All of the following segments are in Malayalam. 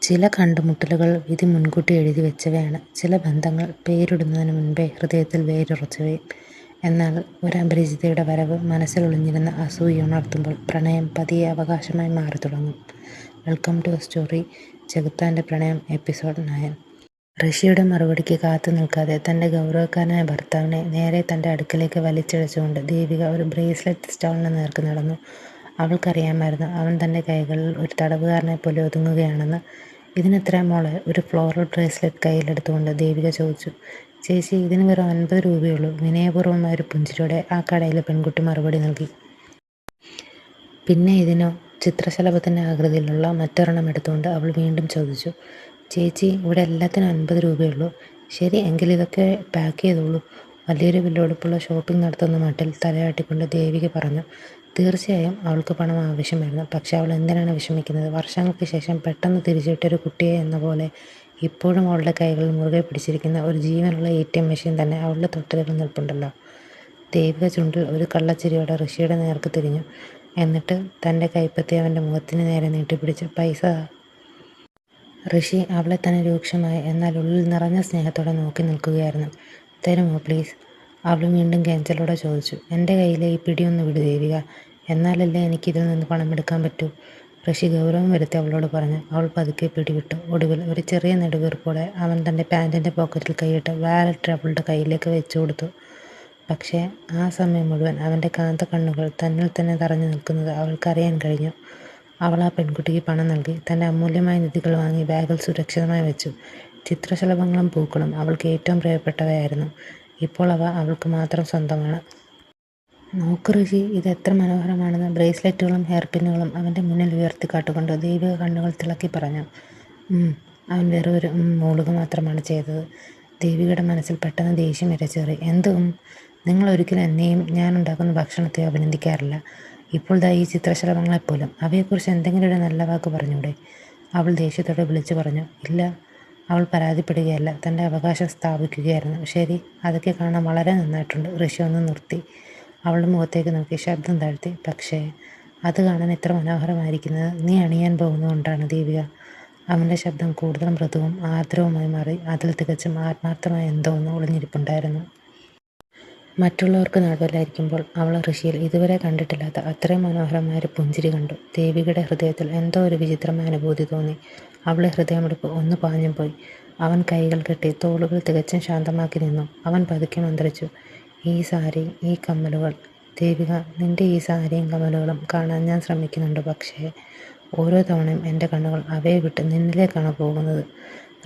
ചില കണ്ടുമുട്ടലുകൾ വിധി മുൻകൂട്ടി എഴുതി വെച്ചവയാണ്. ചില ബന്ധങ്ങൾ പേരിടുന്നതിന് മുൻപേ ഹൃദയത്തിൽ വേരുറച്ചവയും. എന്നാൽ ഒരപരിചിതയുടെ വരവ് മനസ്സിൽ ഒളിഞ്ഞിരുന്ന അസൂയ ഉണർത്തുമ്പോൾ പ്രണയം പതിയെ അവകാശമായി മാറിത്തുടങ്ങും. Welcome to story. ചെകുത്താൻ്റെ പ്രണയം എപ്പിസോഡ് 9. ഋഷിയുടെ മറുപടിക്ക് കാത്തു നിൽക്കാതെ തൻ്റെ ഗൗരവക്കാരനായ ഭർത്താവിനെ നേരെ തൻ്റെ അടുക്കലേക്ക് വലിച്ചിഴച്ചുകൊണ്ട് ദേവിക ഒരു ബ്രേസ്ലെറ്റ് സ്റ്റാളിന് നേർക്ക് നടന്നു. അവൾക്കറിയാമായിരുന്നു അവൻ തൻ്റെ കൈകളിൽ ഒരു തടവുകാരനെ പോലെ ഒതുങ്ങുകയാണെന്ന്. ഇതിനെത്ര മോളെ? ഒരു ഫ്ലോറൽ ബ്രേസ്ലെറ്റ് കയ്യിലെടുത്തുകൊണ്ട് ദേവിക ചോദിച്ചു. ചേച്ചി, ഇതിന് വെറും 50 രൂപയുള്ളൂ. വിനയപൂർവ്വമായ ഒരു പുഞ്ചിരിയോടെ ആ കടയിലെ പെൺകുട്ടി മറുപടി നൽകി. പിന്നെ ഇതിനോ? ചിത്രശലഭത്തിൻ്റെ ആകൃതിയിലുള്ള മറ്റൊരെണ്ണം എടുത്തുകൊണ്ട് അവൾ വീണ്ടും ചോദിച്ചു. ചേച്ചി, ഇവിടെ എല്ലാത്തിനും 50 രൂപയുള്ളൂ. ശരി, എങ്കിൽ ഇതൊക്കെ പാക്ക് ചെയ്തോളൂ. വലിയൊരു വിലപിടിപ്പുള്ള ഷോപ്പിംഗ് നടത്തുന്ന മട്ടിൽ തലയാട്ടിക്കൊണ്ട് ദേവിക പറഞ്ഞു. തീർച്ചയായും അവൾക്ക് പണം ആവശ്യമായിരുന്നു. പക്ഷെ അവൾ എന്തിനാണ് വിഷമിക്കുന്നത്? വർഷങ്ങൾക്ക് ശേഷം പെട്ടെന്ന് തിരിച്ചിട്ടൊരു കുട്ടിയെ എന്ന പോലെ ഇപ്പോഴും അവളുടെ കൈകളിൽ മുറുകെ പിടിച്ചിരിക്കുന്ന ഒരു ജീവനുള്ള ATM മെഷീൻ തന്നെ അവളുടെ തൊട്ടരികിൽ നിൽപ്പുണ്ടല്ലോ. ദേവിക ചുണ്ടിൽ ഒരു കള്ളച്ചിരിയോടെ ഋഷിയുടെ നേർക്ക് തിരിഞ്ഞു. എന്നിട്ട് തൻ്റെ കൈപ്പത്തി അവൻ്റെ മുഖത്തിന് നേരെ നീട്ടിപ്പിടിച്ച് പൈസ. ഋഷി അവളെ തന്നെ രൂക്ഷമായി എന്നാൽ ഉള്ളിൽ നിറഞ്ഞ സ്നേഹത്തോടെ നോക്കി നിൽക്കുകയായിരുന്നു. തരുമോ പ്ലീസ്? അവൾ വീണ്ടും കെഞ്ചലോടെ ചോദിച്ചു. എൻ്റെ കയ്യിലെ ഈ പിടിയൊന്ന് വിടു ദേവിക, എന്നാലല്ലേ എനിക്കിതിൽ നിന്ന് പണം എടുക്കാൻ പറ്റൂ. ഋഷി ഗൗരവം വരുത്തി അവളോട് പറഞ്ഞു. അവൾ പതുക്കെ പിടിവിട്ടു. ഒടുവിൽ ഒരു ചെറിയ നെടുവീർപ്പോടെ അവൻ തൻ്റെ പാൻറ്റിൻ്റെ പോക്കറ്റിൽ കൈയിട്ട് വാലറ്റ് അവളുടെ കയ്യിലേക്ക് വെച്ചു കൊടുത്തു. പക്ഷേ ആ സമയം മുഴുവൻ അവൻ്റെ കാന്ത കണ്ണുകൾ തന്നിൽ തന്നെ തറഞ്ഞു നിൽക്കുന്നത് അവൾക്കറിയാൻ കഴിഞ്ഞു. അവൾ ആ പെൺകുട്ടിക്ക് പണം നൽകി. തൻ്റെ അമൂല്യമായ നിധികൾ വാങ്ങി ബാഗിൽ സുരക്ഷിതമായി വെച്ചു. ചിത്രശലഭങ്ങളും പൂക്കളും അവൾക്ക് ഏറ്റവും പ്രിയപ്പെട്ടവയായിരുന്നു. ഇപ്പോൾ അവ അവൾക്ക് മാത്രം സ്വന്തമാണ്. നോക്ക് ഋഷി, ഇത് എത്ര മനോഹരമാണെന്ന്. ബ്രേസ്ലെറ്റുകളും ഹെയർ പിന്നുകളും അവൻ്റെ മുന്നിൽ ഉയർത്തിക്കാട്ടുകൊണ്ട് ദേവിക കണ്ണുകൾ തിളക്കി പറഞ്ഞു. അവൻ വെറുതെ മൂളുക മാത്രമാണ് ചെയ്തത്. ദേവികയുടെ മനസ്സിൽ പെട്ടെന്ന് ദേഷ്യം ഇരച്ചേറി. നിങ്ങൾ ഒരിക്കലും എന്നെയും ഞാനുണ്ടാക്കുന്ന ഭക്ഷണത്തെ അഭിനന്ദിക്കാറില്ല. ഇപ്പോൾ ദാ ഈ ചിത്രശലഭങ്ങളെപ്പോലും. അവയെക്കുറിച്ച് എന്തെങ്കിലും ഒരു നല്ല വാക്ക് പറഞ്ഞൂടെ? അവൾ ദേഷ്യത്തോടെ വിളിച്ചു പറഞ്ഞു. ഇല്ല. അവൾ പരാതിപ്പെടുകയല്ല, തൻ്റെ അവകാശം സ്ഥാപിക്കുകയായിരുന്നു. ശരി, അതൊക്കെ കാണാൻ വളരെ നന്നായിട്ടുണ്ട്. ഋഷി ഒന്ന് നിർത്തി അവളുടെ മുഖത്തേക്ക് നോക്കി ശബ്ദം താഴ്ത്തി. പക്ഷേ അത് കാണാൻ എത്ര മനോഹരമായിരിക്കുന്നത് നീ അണിയാൻ പോകുന്നതുകൊണ്ടാണ് ദേവിക. അവൻ്റെ ശബ്ദം കൂടുതൽ മൃദുവും ആർദ്രവുമായി മാറി. അതിൽ തികച്ചും ആത്മാർത്ഥമായ എന്തോ ഒന്ന് ഒളിഞ്ഞിരിപ്പുണ്ടായിരുന്നു. മറ്റുള്ളവർക്ക് നടുവിലായിരിക്കുമ്പോൾ അവൾ ഋഷിയിൽ ഇതുവരെ കണ്ടിട്ടില്ലാത്ത അത്രയും മനോഹരമായൊരു പുഞ്ചിരി കണ്ടു. ദേവികയുടെ ഹൃദയത്തിൽ എന്തോ ഒരു വിചിത്രമായ അനുഭൂതി തോന്നി. അവളുടെ ഹൃദയമിടിപ്പ് ഒന്ന് പാഞ്ഞും പോയി. അവൻ കൈകൾ കെട്ടി തോളുകൾ തികച്ചും ശാന്തമാക്കി നിന്നു. അവൻ പതുക്കെ മന്ത്രിച്ചു. ഈ സാരി, ഈ കമ്മലുകൾ. ദേവിക, നിന്റെ ഈ സാരിയും കമ്മലുകളും കാണാൻ ഞാൻ ശ്രമിക്കുന്നുണ്ട്. പക്ഷേ ഓരോ തവണയും എൻ്റെ കണ്ണുകൾ അവയെ വിട്ട് നിന്നിലേക്കാണ് പോകുന്നത്.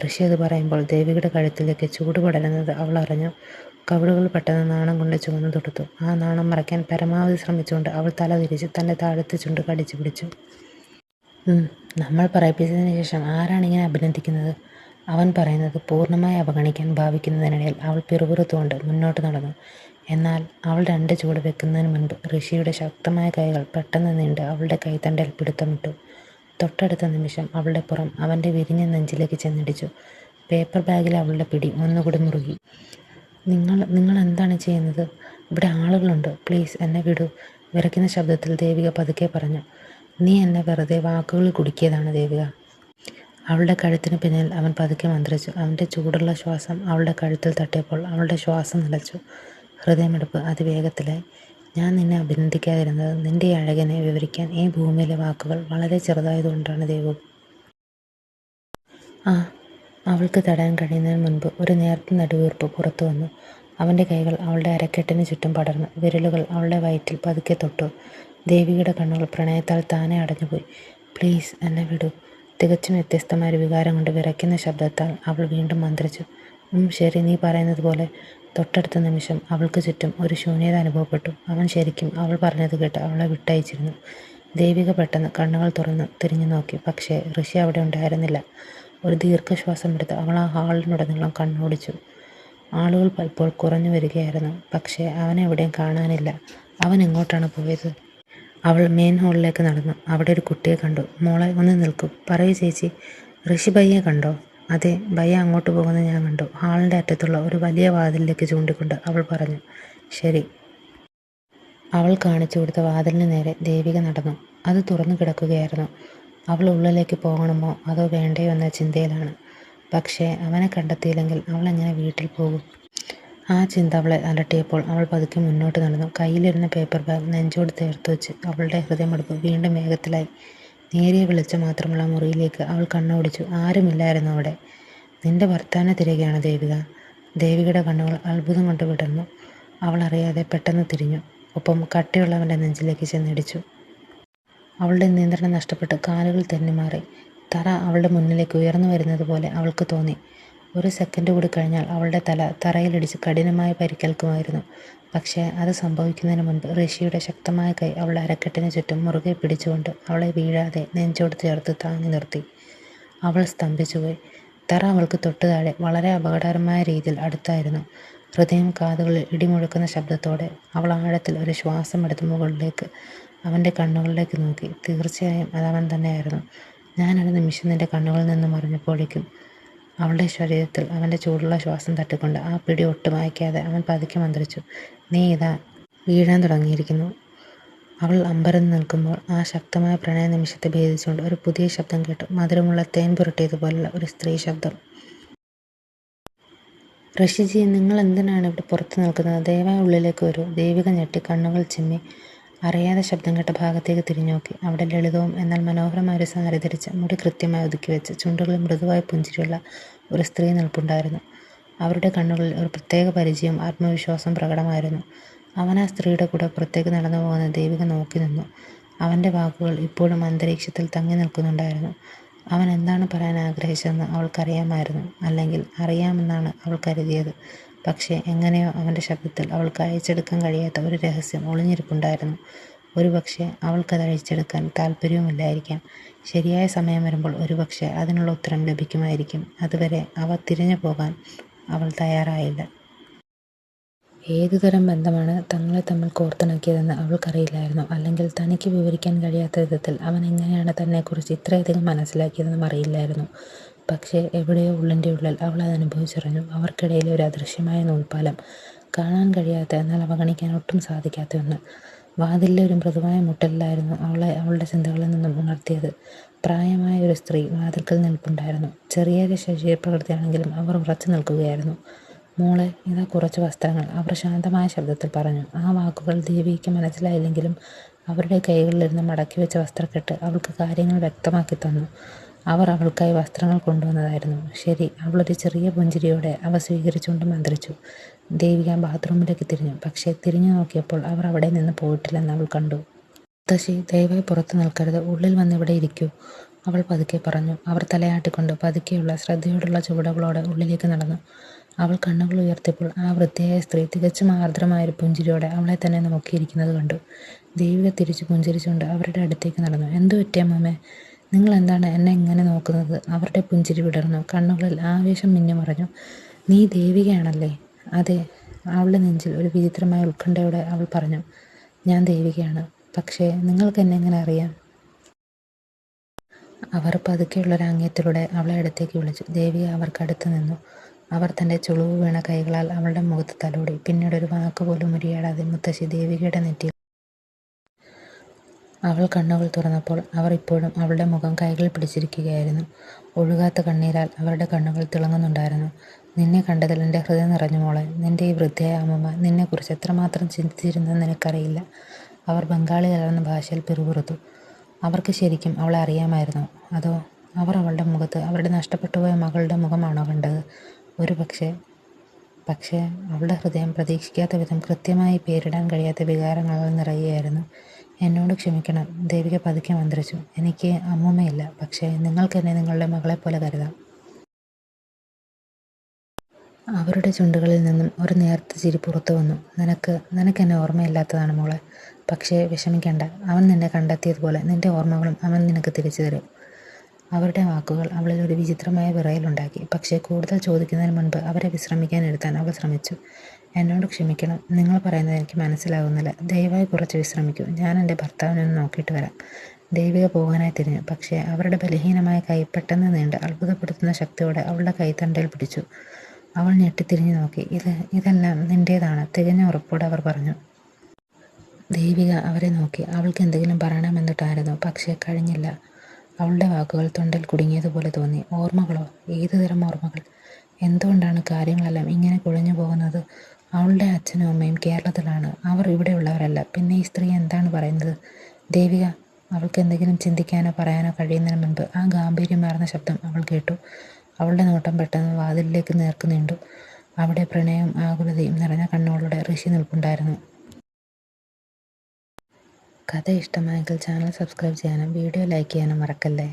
ഋഷി അത് പറയുമ്പോൾ ദേവികയുടെ കഴുത്തിലേക്ക് ചൂട് പടരുന്നത് അവൾ അറിഞ്ഞു. കവിളുകൾ പെട്ടെന്ന് നാണം കൊണ്ട് ചുവന്നു തൊടുത്തു. ആ നാണം മറയ്ക്കാൻ പരമാവധി ശ്രമിച്ചുകൊണ്ട് അവൾ തല തിരിച്ച് തൻ്റെ താഴത്തെ ചുണ്ട് കടിച്ചു പിടിച്ചു. നമ്മൾ പറയിപ്പിച്ചതിന് ശേഷം ആരാണിങ്ങനെ അഭിനന്ദിക്കുന്നത്? അവൻ പറയുന്നത് പൂർണ്ണമായി അവഗണിക്കാൻ ഭാവിക്കുന്നതിനിടയിൽ അവൾ പിറുപിറുത്തുകൊണ്ട് മുന്നോട്ട് നടന്നു. എന്നാൽ അവൾ 2 ചുവട് വെക്കുന്നതിന് മുൻപ് ഋഷിയുടെ ശക്തമായ കൈകൾ പെട്ടെന്ന് നീണ്ട് അവളുടെ കൈത്തണ്ടയിൽ പിടുത്തമിട്ടു. തൊട്ടടുത്ത നിമിഷം അവളുടെ പുറം അവൻ്റെ വിരിഞ്ഞ നെഞ്ചിലേക്ക് ചെന്നിടിച്ചു. പേപ്പർ ബാഗിലെ അവളുടെ പിടി ഒന്നുകൂടി മുറുകി. നിങ്ങൾ എന്താണ് ചെയ്യുന്നത്? ഇവിടെ ആളുകളുണ്ട്. പ്ലീസ് എന്നെ വിടൂ. വിറയ്ക്കുന്ന ശബ്ദത്തിൽ ദേവിക പതുക്കെ പറഞ്ഞു. നീ എന്നെ വെറുതെ വാക്കുകളിൽ കുടുക്കിയതാണ് ദേവിക. അവളുടെ കഴുത്തിന് പിന്നിൽ അവൻ പതുക്കെ മന്ത്രിച്ചു. അവൻ്റെ ചൂടുള്ള ശ്വാസം അവളുടെ കഴുത്തിൽ തട്ടിയപ്പോൾ അവളുടെ ശ്വാസം നിലച്ചു. ഹൃദയമെടുപ്പ് അതിവേഗത്തിലായി. ഞാൻ നിന്നെ അഭിനന്ദിക്കാതിരുന്നത് നിന്റെ അഴകിനെ വിവരിക്കാൻ ഈ ഭൂമിയിലെ വാക്കുകൾ വളരെ ചെറുതായതുകൊണ്ടാണ് ദേവു. അവൾക്ക് തടയാൻ കഴിയുന്നതിന് മുൻപ് ഒരു നേർത്ത നെടുവീർപ്പ് പുറത്തു വന്നു. അവൻ്റെ കൈകൾ അവളുടെ അരക്കെട്ടിന് ചുറ്റും പടർന്നു. വിരലുകൾ അവളുടെ വയറ്റിൽ പതുക്കെ തൊട്ടു. ദേവികയുടെ കണ്ണുകൾ പ്രണയത്താൽ താനെ അടഞ്ഞുപോയി. പ്ലീസ് എന്നെ വിടൂ. തികച്ചും വ്യത്യസ്തമായ ഒരു വികാരം കൊണ്ട് വിറയ്ക്കുന്ന ശബ്ദത്താൽ അവൾ വീണ്ടും മന്ത്രിച്ചു. ശരി, നീ പറയുന്നത് പോലെ. തൊട്ടടുത്ത നിമിഷം അവൾക്ക് ചുറ്റും ഒരു ശൂന്യത അനുഭവപ്പെട്ടു. അവൻ ശരിക്കും അവൾ പറഞ്ഞത് കേട്ട് അവളെ വിട്ടയച്ചിരുന്നു. ദേവിക പെട്ടെന്ന് കണ്ണുകൾ തുറന്ന് തിരിഞ്ഞു നോക്കി. പക്ഷേ ഋഷി അവിടെ ഉണ്ടായിരുന്നില്ല. ഒരു ദീർഘശ്വാസം എടുത്ത് അവൾ ആ ഹാളിനുടനീളം കണ്ണോടിച്ചു. ആളുകൾ ഇപ്പോൾ കുറഞ്ഞു വരികയായിരുന്നു. പക്ഷേ അവനെ എവിടെയും കാണാനില്ല. അവൻ എങ്ങോട്ടാണ് പോയത്? അവൾ മെയിൻ ഹാളിലേക്ക് നടന്നു. അവിടെ ഒരു കുട്ടിയെ കണ്ടു. മോളെ, ഒന്ന് നിൽക്കൂ. പറയൂ ചേച്ചി, ഋഷി ഭയ്യെ കണ്ടോ? അതെ, ഭയ്യ അങ്ങോട്ട് പോകുന്നത് ഞാൻ കണ്ടു. ഹാളിൻ്റെ അറ്റത്തുള്ള ഒരു വലിയ വാതിലിലേക്ക് ചൂണ്ടിക്കൊണ്ട് അവൾ പറഞ്ഞു. ശരി. അവൾ കാണിച്ചു കൊടുത്ത വാതിലിന് നേരെ ദേവിക നടന്നു. അത് തുറന്നു കിടക്കുകയായിരുന്നു. അവൾ ഉള്ളിലേക്ക് പോകണമോ അതോ വേണ്ടയോ എന്ന ചിന്തയിലാണ്. പക്ഷേ അവനെ കണ്ടെത്തിയില്ലെങ്കിൽ അവൾ എങ്ങനെ വീട്ടിൽ പോകും? ആ ചിന്ത അവളെ അലട്ടിയപ്പോൾ അവൾ പതുക്കെ മുന്നോട്ട് നടന്നു. കയ്യിലിരുന്ന പേപ്പർ ബാഗ് നെഞ്ചോട് ചേർത്ത് വെച്ച് അവളുടെ ഹൃദയമിടിപ്പ് വീണ്ടും വേഗത്തിലായി. നേരിയ വെളിച്ചം മാത്രമുള്ള മുറിയിലേക്ക് അവൾ കണ്ണോടിച്ചു. ആരുമില്ലായിരുന്നു അവിടെ. നിന്റെ ഭർത്താവിനെ തിരയുകയാണ് ദേവിക. ദേവികയുടെ കണ്ണുകൾ അത്ഭുതം കൊണ്ട് വിടർന്നു. അവൾ അറിയാതെ പെട്ടെന്ന് തിരിഞ്ഞു. ഒപ്പം കട്ടിയുള്ളവൻ്റെ നെഞ്ചിലേക്ക് ചെന്നിടിച്ചു. അവളുടെ നിയന്ത്രണം നഷ്ടപ്പെട്ട് കാലുകൾ തെന്നിമാറി. തറ അവളുടെ മുന്നിലേക്ക് ഉയർന്നു വരുന്നത് പോലെ അവൾക്ക് തോന്നി. ഒരു സെക്കൻഡ് കൂടി കഴിഞ്ഞാൽ അവളുടെ തല തറയിലിടിച്ച് കഠിനമായി പരിക്കേൽക്കുമായിരുന്നു. പക്ഷേ അത് സംഭവിക്കുന്നതിന് മുൻപ് ഋഷിയുടെ ശക്തമായ കൈ അവളുടെ അരക്കെട്ടിന് ചുറ്റും മുറുകെ പിടിച്ചുകൊണ്ട് അവളെ വീഴാതെ നെഞ്ചോട് ചേർത്ത് താങ്ങി നിർത്തി. അവൾ സ്തംഭിച്ചുപോയി. തറ അവൾക്ക് തൊട്ടു താഴെ വളരെ അപകടകരമായ രീതിയിൽ അടുത്തായിരുന്നു. ഹൃദയം കാതുകളിൽ ഇടിമുഴക്കുന്ന ശബ്ദത്തോടെ അവൾ ആഴത്തിൽ ഒരു ശ്വാസം എടുത്ത് മുകളിലേക്ക് അവൻ്റെ കണ്ണുകളിലേക്ക് നോക്കി. തീർച്ചയായും അതവൻ തന്നെയായിരുന്നു. ഞാനൊരു നിമിഷം നിന്റെ കണ്ണുകളിൽ നിന്ന് മറിഞ്ഞപ്പോഴേക്കും. അവളുടെ ശരീരത്തിൽ അവൻ്റെ ചൂടുള്ള ശ്വാസം തട്ടിക്കൊണ്ട് ആ പിടി ഒട്ടും അയക്കാതെ അവൻ പതുക്കെ മന്ത്രിച്ചു. നീ ഇതാ വീഴാൻ തുടങ്ങിയിരിക്കുന്നു. അവൾ അമ്പരന്ന് നിൽക്കുമ്പോൾ ആ ശക്തമായ പ്രണയ നിമിഷത്തെ ഭേദിച്ചുകൊണ്ട് ഒരു പുതിയ ശബ്ദം കേട്ടു. മധുരമുള്ള തേൻ പുരട്ടിയതുപോലുള്ള ഒരു സ്ത്രീ ശബ്ദം. ഋഷിജി, നിങ്ങൾ എന്തിനാണ് ഇവിടെ പുറത്ത് നിൽക്കുന്നത്? ദയവായി ഉള്ളിലേക്ക് വരൂ. ദേവിക ഞെട്ടി കണ്ണുകൾ ചിമ്മി അറിയാതെ ശബ്ദം കേട്ട ഭാഗത്തേക്ക് തിരിഞ്ഞു നോക്കി. അവിടെ ലളിതവും എന്നാൽ മനോഹരമായ ഒരു സാരി ധരിച്ച് മുടി കൃത്യമായി ഒതുക്കി വെച്ച് ചുണ്ടുകളിൽ മൃദുവായി പുഞ്ചിരിയുള്ള ഒരു സ്ത്രീ നിൽപ്പുണ്ടായിരുന്നു. അവരുടെ കണ്ണുകളിൽ ഒരു പ്രത്യേക പരിചയവും ആത്മവിശ്വാസവും പ്രകടമായിരുന്നു. അവൻ ആ സ്ത്രീയുടെ കൂടെ പുറത്തേക്ക് നടന്നു പോകുന്ന ദേവിക നോക്കി നിന്നു. അവൻ്റെ വാക്കുകൾ ഇപ്പോഴും അന്തരീക്ഷത്തിൽ തങ്ങി നിൽക്കുന്നുണ്ടായിരുന്നു. അവൻ എന്താണ് പറയാൻ ആഗ്രഹിച്ചതെന്ന് അവൾക്കറിയാമായിരുന്നു. അല്ലെങ്കിൽ അറിയാമെന്നാണ് അവൾ കരുതിയത്. പക്ഷേ എങ്ങനെയോ അവൻ്റെ ശബ്ദത്തിൽ അവൾക്ക് അയച്ചെടുക്കാൻ കഴിയാത്ത ഒരു രഹസ്യം ഒളിഞ്ഞിരിപ്പുണ്ടായിരുന്നു. ഒരുപക്ഷെ അവൾക്കത് അഴിച്ചെടുക്കാൻ താല്പര്യവുമില്ലായിരിക്കാം. ശരിയായ സമയം വരുമ്പോൾ ഒരുപക്ഷെ അതിനുള്ള ഉത്തരം ലഭിക്കുമായിരിക്കും. അതുവരെ അവ തിരിഞ്ഞു പോകാൻ അവൾ തയ്യാറായില്ല. ഏതുതരം ബന്ധമാണ് തങ്ങളെ തമ്മിൽ കോർത്തിണക്കിയതെന്ന് അവൾക്കറിയില്ലായിരുന്നു. അല്ലെങ്കിൽ തനിക്ക് വിവരിക്കാൻ കഴിയാത്ത വിധത്തിൽ അവൻ എങ്ങനെയാണ് തന്നെക്കുറിച്ച് ഇത്രയധികം മനസ്സിലാക്കിയതെന്നും അറിയില്ലായിരുന്നു. പക്ഷേ എവിടെയോ ഉള്ളിൻ്റെ ഉള്ളിൽ അവൾ അത് അനുഭവിച്ചറിഞ്ഞു. അവർക്കിടയിലെ ഒരു അദൃശ്യമായ നൂൽപ്പാലം, കാണാൻ കഴിയാത്ത എന്നാൽ അവഗണിക്കാൻ ഒട്ടും സാധിക്കാത്ത ഒന്ന്. വാതിലിലെ ഒരു മൃദുവായ മുട്ടലിലായിരുന്നു അവളെ അവളുടെ ചിന്തകളിൽ നിന്നും ഉണർത്തിയത്. പ്രായമായ ഒരു സ്ത്രീ വാതിൽക്കൽ നിൽപ്പുണ്ടായിരുന്നു. ചെറിയ ശരീരപ്രകൃതിയാണെങ്കിലും അവർ ഉറച്ചു നിൽക്കുകയായിരുന്നു. മോളെ, ഇതാ കുറച്ച് വസ്ത്രങ്ങൾ, അവർ ശാന്തമായ ശബ്ദത്തിൽ പറഞ്ഞു. ആ വാക്കുകൾ ദേവിക്ക് മനസ്സിലായില്ലെങ്കിലും അവരുടെ കൈകളിലിരുന്ന് മടക്കി വെച്ച വസ്ത്രക്കെട്ട് അവൾക്ക് കാര്യങ്ങൾ വ്യക്തമാക്കി തന്നു. അവർ അവൾക്കായി വസ്ത്രങ്ങൾ കൊണ്ടുവന്നതായിരുന്നു. ശരി. അവളൊരു ചെറിയ പുഞ്ചിരിയോടെ അവ സ്വീകരിച്ചുകൊണ്ട് മന്ത്രിച്ചു. ദേവിക ബാത്റൂമിലേക്ക് തിരിഞ്ഞു. പക്ഷേ തിരിഞ്ഞു നോക്കിയപ്പോൾ അവർ അവിടെ നിന്ന് പോയിട്ടില്ലെന്ന് അവൾ കണ്ടു. മുത്തശ്ശി, ദയവായി പുറത്തു നിൽക്കരുത്. ഉള്ളിൽ വന്നിവിടെ ഇരിക്കൂ, അവൾ പതുക്കെ പറഞ്ഞു. അവർ തലയാട്ടിക്കൊണ്ട് പതുക്കെയുള്ള ശ്രദ്ധയോടുള്ള ചുവടുകളോടെ ഉള്ളിലേക്ക് നടന്നു. അവൾ കണ്ണുകൾ ഉയർത്തിയപ്പോൾ ആ വൃത്തിയായ സ്ത്രീ തികച്ചും ആർദ്രമായൊരു പുഞ്ചിരിയോടെ അവളെ തന്നെ നോക്കിയിരിക്കുന്നത് കണ്ടു. ദേവിക തിരിച്ചു പുഞ്ചിരിച്ചുകൊണ്ട് അവരുടെ അടുത്തേക്ക് നടന്നു. എന്തു പറ്റിയ അമ്മമ്മേ? നിങ്ങൾ എന്താണ് എന്നെ ഇങ്ങനെ നോക്കുന്നത്? അവരുടെ പുഞ്ചിരി വിടർന്നു. കണ്ണുകളിൽ ആവേശം മിന്നിമറഞ്ഞു. നീ ദേവികയാണല്ലേ? അതെ, അവളുടെ നെഞ്ചിൽ ഒരു വിചിത്രമായ ഉത്കണ്ഠയോടെ അവൾ പറഞ്ഞു. ഞാൻ ദേവികയാണ്. പക്ഷേ നിങ്ങൾക്ക് എന്നെ എങ്ങനെ അറിയാം? അവർ പതുക്കെയുള്ളൊരാംഗ്യത്തിലൂടെ അവളെ അടുത്തേക്ക് വിളിച്ചു. ദേവിക അവർക്കടുത്ത് നിന്നു. അവർ തൻ്റെ ചുളിവ് വീണ കൈകളാൽ അവളുടെ മുഖത്ത് തലോടി. പിന്നീട് ഒരു വാക്കുപോലും ഉരിയാടാതെ മുത്തശ്ശി ദേവികയുടെ നെറ്റിയിൽ. അവൾ കണ്ണുകൾ തുറന്നപ്പോൾ അവർ ഇപ്പോഴും അവളുടെ മുഖം കൈകളിൽ പിടിച്ചിരിക്കുകയായിരുന്നു. ഒഴുകാത്ത കണ്ണീരാൽ അവരുടെ കണ്ണുകൾ തിളങ്ങുന്നുണ്ടായിരുന്നു. നിന്നെ കണ്ടതിൽ എൻ്റെ ഹൃദയം നിറഞ്ഞു മോളെ. നിൻ്റെ ഈ വൃദ്ധയായ അമ്മമ്മ നിന്നെക്കുറിച്ച് എത്രമാത്രം ചിന്തിച്ചിരുന്നെന്ന് എനിക്കറിയില്ല. അവർ ബംഗാളി കലർന്ന ഭാഷയിൽ പിറുപിറുത്തു. അവർക്ക് ശരിക്കും അവളെ അറിയാമായിരുന്നോ? അതോ അവർ അവളുടെ മുഖത്ത് അവരുടെ നഷ്ടപ്പെട്ടുപോയ മകളുടെ മുഖമാണോ കണ്ടത്? പക്ഷേ അവളുടെ ഹൃദയം പ്രതീക്ഷിക്കാത്ത വിധം കൃത്യമായി പേരിടാൻ കഴിയാത്ത വികാരങ്ങളാൽ നിറയുകയായിരുന്നു. എന്നോട് ക്ഷമിക്കണം, ദേവിക പതുക്കെ മന്ത്രിച്ചു. എനിക്ക് അമ്മൂമ്മയില്ല. പക്ഷേ നിങ്ങൾക്കെന്നെ നിങ്ങളുടെ മകളെപ്പോലെ കരുതാം. അവരുടെ ചുണ്ടുകളിൽ നിന്നും ഒരു നേർത്ത ചിരി പുറത്തു വന്നു. നിനക്കെന്നെ ഓർമ്മയില്ലാത്തതാണ് മോളെ. പക്ഷേ വിഷമിക്കേണ്ട, അവൻ നിന്നെ കണ്ടെത്തിയതുപോലെ നിന്റെ ഓർമ്മകളും അവൻ നിനക്ക് തിരിച്ചു തരും. അവരുടെ വാക്കുകൾ അവളിൽ ഒരു വിചിത്രമായ വിറയലുണ്ടാക്കി. പക്ഷേ കൂടുതൽ ചോദിക്കുന്നതിന് മുൻപ് അവരെ വിശ്രമിക്കാനിരുത്താൻ അവൾ ശ്രമിച്ചു. എന്നോട് ക്ഷമിക്കണം, നിങ്ങൾ പറയുന്നത് എനിക്ക് മനസ്സിലാകുന്നില്ല. ദയവായി കുറച്ച് വിശ്രമിക്കൂ. ഞാൻ എൻ്റെ ഭർത്താവിനെ ഒന്ന് നോക്കിയിട്ട് വരാം. ദേവിക പോകാനായി തിരിഞ്ഞു. പക്ഷേ അവരുടെ ബലഹീനമായ കൈ പെട്ടെന്ന് നീണ്ട് അത്ഭുതപ്പെടുത്തുന്ന ശക്തിയോടെ അവളുടെ കൈത്തണ്ടയിൽ പിടിച്ചു. അവൾ ഞെട്ടിത്തിരിഞ്ഞു നോക്കി. ഇതെല്ലാം നിൻ്റേതാണ്, തികഞ്ഞ ഉറപ്പോടെ അവർ പറഞ്ഞു. ദേവിക അവരെ നോക്കി. അവൾക്ക് എന്തെങ്കിലും പറയണമെന്നിട്ടായിരുന്നു. പക്ഷേ കഴിഞ്ഞില്ല. അവളുടെ വാക്കുകൾ തൊണ്ടിൽ കുടുങ്ങിയതുപോലെ തോന്നി. ഓർമ്മകളോ? ഏതുതരം ഓർമ്മകൾ? എന്തുകൊണ്ടാണ് കാര്യങ്ങളെല്ലാം ഇങ്ങനെ കുഴഞ്ഞു പോകുന്നത്? അവളുടെ അച്ഛനും അമ്മയും കേരളത്തിലാണ്. അവർ ഇവിടെയുള്ളവരല്ല. പിന്നെ ഈ സ്ത്രീ എന്താണ് പറയുന്നത്? ദേവിക! അവൾക്ക് എന്തെങ്കിലും ചിന്തിക്കാനോ പറയാനോ കഴിയുന്നതിന് മുൻപ് ആ ഗാംഭീര്യമാർന്ന ശബ്ദം അവൾ കേട്ടു. അവളുടെ നോട്ടം പെട്ടെന്ന് വാതിലിലേക്ക് നേർക്ക് നീണ്ടു. അവിടെ പ്രണയവും ആകുലതയും നിറഞ്ഞ കണ്ണുകളുടെ ഋഷി നിൽപ്പുണ്ടായിരുന്നു. കഥ ഇഷ്ടമായെങ്കിൽ ചാനൽ സബ്സ്ക്രൈബ് ചെയ്യാനും വീഡിയോ ലൈക്ക് ചെയ്യാനും മറക്കല്ലേ.